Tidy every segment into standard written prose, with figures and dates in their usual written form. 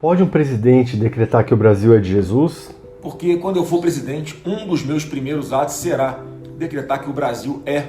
Pode um presidente decretar que o Brasil é de Jesus? Porque quando eu for presidente, um dos meus primeiros atos será decretar que o Brasil é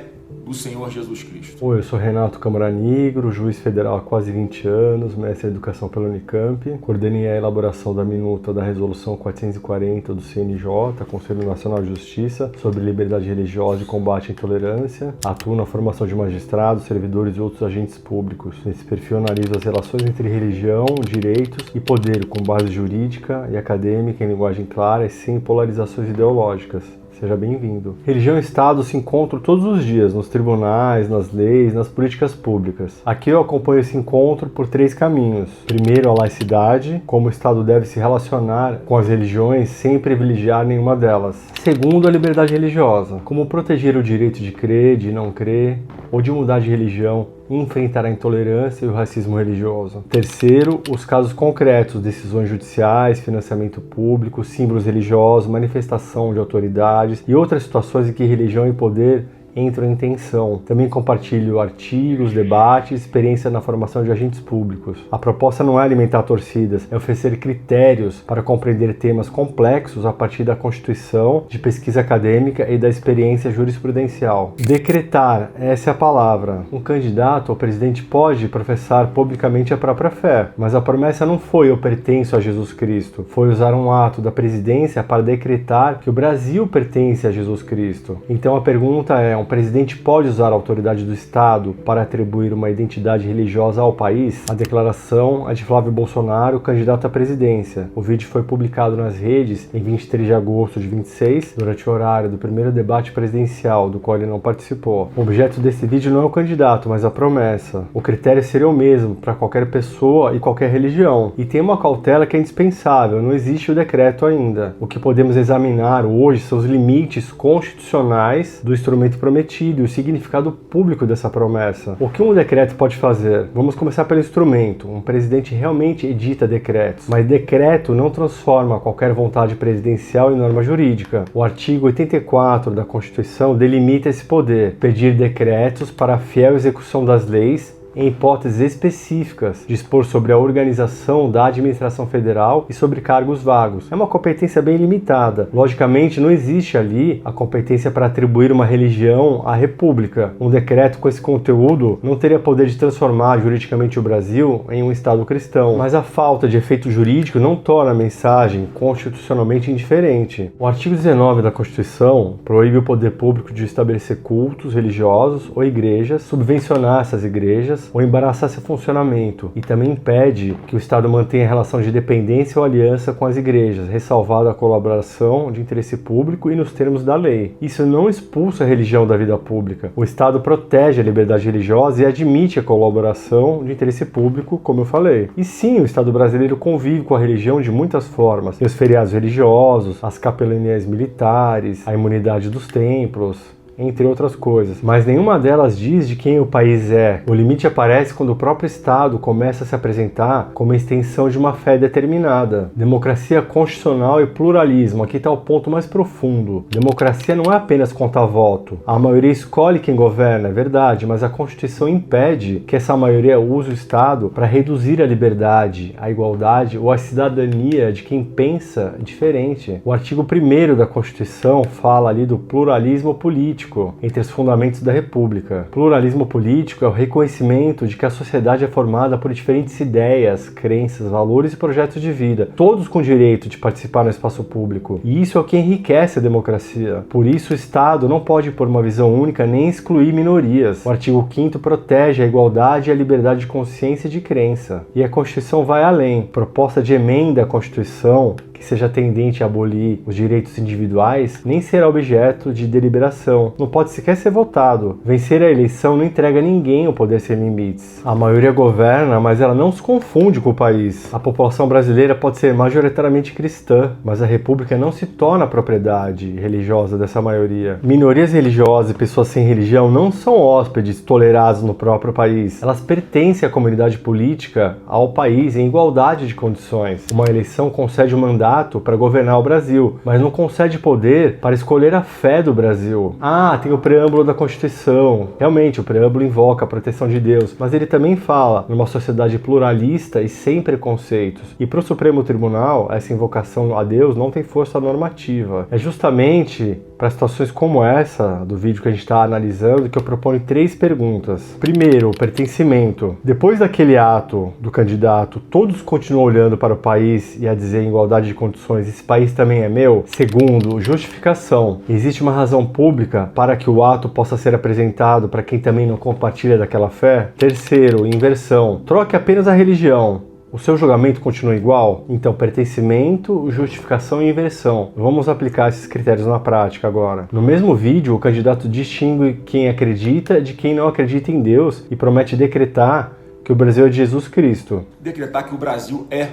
do Senhor Jesus Cristo. Oi, eu sou Renato Câmara Negro, juiz federal há quase 20 anos, mestre em educação pela Unicamp. Coordenei a elaboração da minuta da resolução 440 do CNJ, Conselho Nacional de Justiça, sobre liberdade religiosa e combate à intolerância. Atuo na formação de magistrados, servidores e outros agentes públicos. Nesse perfil analiso as relações entre religião, direitos e poder com base jurídica e acadêmica em linguagem clara e sem polarizações ideológicas. Seja bem-vindo. Religião e Estado se encontram todos os dias, nos tribunais, nas leis, nas políticas públicas. Aqui eu acompanho esse encontro por 3 caminhos. Primeiro, a laicidade, como o Estado deve se relacionar com as religiões sem privilegiar nenhuma delas. Segundo, a liberdade religiosa, como proteger o direito de crer, de não crer, ou de mudar de religião e enfrentar a intolerância e o racismo religioso. Terceiro, os casos concretos, decisões judiciais, financiamento público, símbolos religiosos, manifestação de autoridades e outras situações em que religião e poder entram em tensão. Também compartilho artigos, debates, experiência na formação de agentes públicos. A proposta não é alimentar torcidas, é oferecer critérios para compreender temas complexos a partir da Constituição, de pesquisa acadêmica e da experiência jurisprudencial. Decretar, essa é a palavra. Um candidato ou presidente pode professar publicamente a própria fé, mas a promessa não foi eu pertenço a Jesus Cristo, foi usar um ato da presidência para decretar que o Brasil pertence a Jesus Cristo. Então a pergunta é, um presidente pode usar a autoridade do Estado para atribuir uma identidade religiosa ao país? A declaração é de Flávio Bolsonaro, candidato à presidência. O vídeo foi publicado nas redes em 23 de agosto de 26, durante o horário do primeiro debate presidencial, do qual ele não participou. O objeto desse vídeo não é o candidato, mas a promessa. O critério seria o mesmo para qualquer pessoa e qualquer religião. E tem uma cautela que é indispensável, não existe o decreto ainda. O que podemos examinar hoje são os limites constitucionais do instrumento prometido e o significado público dessa promessa. O que um decreto pode fazer? Vamos começar pelo instrumento. Um presidente realmente edita decretos, mas decreto não transforma qualquer vontade presidencial em norma jurídica. O artigo 84 da Constituição delimita esse poder: pedir decretos para a fiel execução das leis em hipóteses específicas, dispor sobre a organização da administração federal e sobre cargos vagos. É uma competência bem limitada. Logicamente, não existe ali a competência para atribuir uma religião à república. Um decreto com esse conteúdo não teria poder de transformar juridicamente o Brasil em um Estado cristão. Mas a falta de efeito jurídico não torna a mensagem constitucionalmente indiferente. O artigo 19 da Constituição proíbe o poder público de estabelecer cultos religiosos ou igrejas, subvencionar essas igrejas, ou embaraçar seu funcionamento, e também impede que o Estado mantenha relação de dependência ou aliança com as igrejas, ressalvada a colaboração de interesse público e nos termos da lei. Isso não expulsa a religião da vida pública. O Estado protege a liberdade religiosa e admite a colaboração de interesse público, como eu falei. E sim, o Estado brasileiro convive com a religião de muitas formas. Tem os feriados religiosos, as capelanias militares, a imunidade dos templos, entre outras coisas. Mas nenhuma delas diz de quem o país é. O limite aparece quando o próprio Estado começa a se apresentar como a extensão de uma fé determinada. Democracia constitucional e pluralismo. Aqui está o ponto mais profundo. Democracia não é apenas contar voto. A maioria escolhe quem governa, é verdade, mas a Constituição impede que essa maioria use o Estado para reduzir a liberdade, a igualdade ou a cidadania de quem pensa diferente. O artigo 1º da Constituição fala ali do pluralismo político entre os fundamentos da República. Pluralismo político é o reconhecimento de que a sociedade é formada por diferentes ideias, crenças, valores e projetos de vida, todos com direito de participar no espaço público. E isso é o que enriquece a democracia. Por isso, o Estado não pode impor uma visão única nem excluir minorias. O artigo 5º protege a igualdade e a liberdade de consciência e de crença. E a Constituição vai além. Proposta de emenda à Constituição que seja tendente a abolir os direitos individuais, nem será objeto de deliberação. Não pode sequer ser votado. Vencer a eleição não entrega a ninguém o poder sem limites. A maioria governa, mas ela não se confunde com o país. A população brasileira pode ser majoritariamente cristã, mas a república não se torna propriedade religiosa dessa maioria. Minorias religiosas e pessoas sem religião não são hóspedes tolerados no próprio país. Elas pertencem à comunidade política, ao país, em igualdade de condições. Uma eleição concede um mandato candidato para governar o Brasil, mas não concede poder para escolher a fé do Brasil. Tem o preâmbulo da Constituição. Realmente, o preâmbulo invoca a proteção de Deus, mas ele também fala numa sociedade pluralista e sem preconceitos. E para o Supremo Tribunal, essa invocação a Deus não tem força normativa. É justamente para situações como essa do vídeo que a gente está analisando que eu proponho 3 perguntas. Primeiro, o pertencimento. Depois daquele ato do candidato, todos continuam olhando para o país e a dizer em igualdade de condições, esse país também é meu? Segundo, justificação. Existe uma razão pública para que o ato possa ser apresentado para quem também não compartilha daquela fé? Terceiro, inversão. Troque apenas a religião. O seu julgamento continua igual? Então, pertencimento, justificação e inversão. Vamos aplicar esses critérios na prática agora. No mesmo vídeo, o candidato distingue quem acredita de quem não acredita em Deus e promete decretar que o Brasil é de Jesus Cristo. Decretar que o Brasil é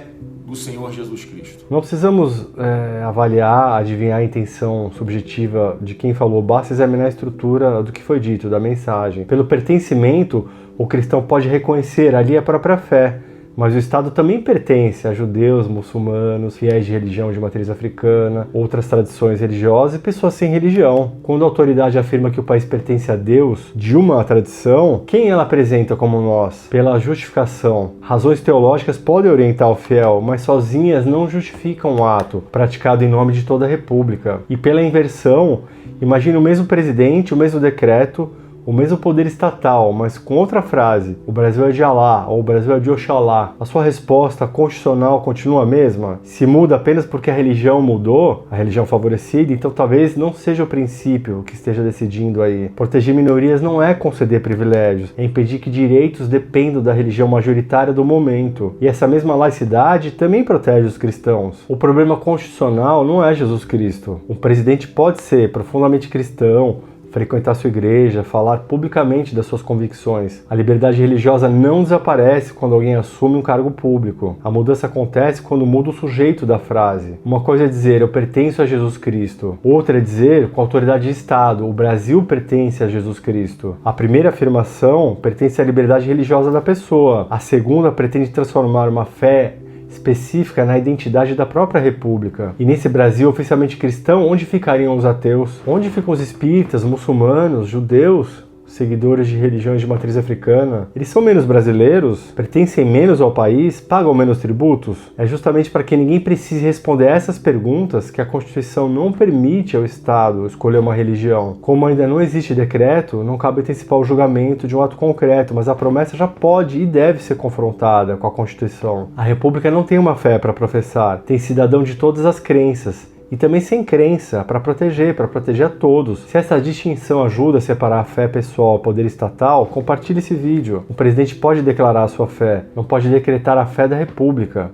do Senhor Jesus Cristo. Não precisamos avaliar, adivinhar a intenção subjetiva de quem falou, basta examinar a estrutura do que foi dito, da mensagem. Pelo pertencimento, o cristão pode reconhecer ali a própria fé, mas o Estado também pertence a judeus, muçulmanos, fiéis de religião de matriz africana, outras tradições religiosas e pessoas sem religião. Quando a autoridade afirma que o país pertence a Deus, de uma tradição, quem ela apresenta como nós? Pela justificação. Razões teológicas podem orientar o fiel, mas sozinhas não justificam o ato, praticado em nome de toda a República. E pela inversão, imagine o mesmo presidente, o mesmo decreto, o mesmo poder estatal, mas com outra frase, o Brasil é de Alá, ou o Brasil é de Oxalá. A sua resposta constitucional continua a mesma? Se muda apenas porque a religião mudou, a religião favorecida, então talvez não seja o princípio que esteja decidindo aí. Proteger minorias não é conceder privilégios, é impedir que direitos dependam da religião majoritária do momento. E essa mesma laicidade também protege os cristãos. O problema constitucional não é Jesus Cristo. Um presidente pode ser profundamente cristão, frequentar sua igreja, falar publicamente das suas convicções. A liberdade religiosa não desaparece quando alguém assume um cargo público. A mudança acontece quando muda o sujeito da frase. Uma coisa é dizer, eu pertenço a Jesus Cristo. Outra é dizer, com autoridade de Estado, o Brasil pertence a Jesus Cristo. A primeira afirmação pertence à liberdade religiosa da pessoa. A segunda pretende transformar uma fé específica na identidade da própria República. E nesse Brasil oficialmente cristão, onde ficariam os ateus? Onde ficam os espíritas, muçulmanos, judeus? Seguidores de religiões de matriz africana, eles são menos brasileiros? Pertencem menos ao país? Pagam menos tributos? É justamente para que ninguém precise responder essas perguntas que a Constituição não permite ao Estado escolher uma religião. Como ainda não existe decreto, não cabe antecipar o julgamento de um ato concreto, mas a promessa já pode e deve ser confrontada com a Constituição. A República não tem uma fé para professar, tem cidadão de todas as crenças, e também sem crença, para proteger a todos. Se essa distinção ajuda a separar a fé pessoal ao poder estatal, compartilhe esse vídeo. O presidente pode declarar a sua fé, não pode decretar a fé da República.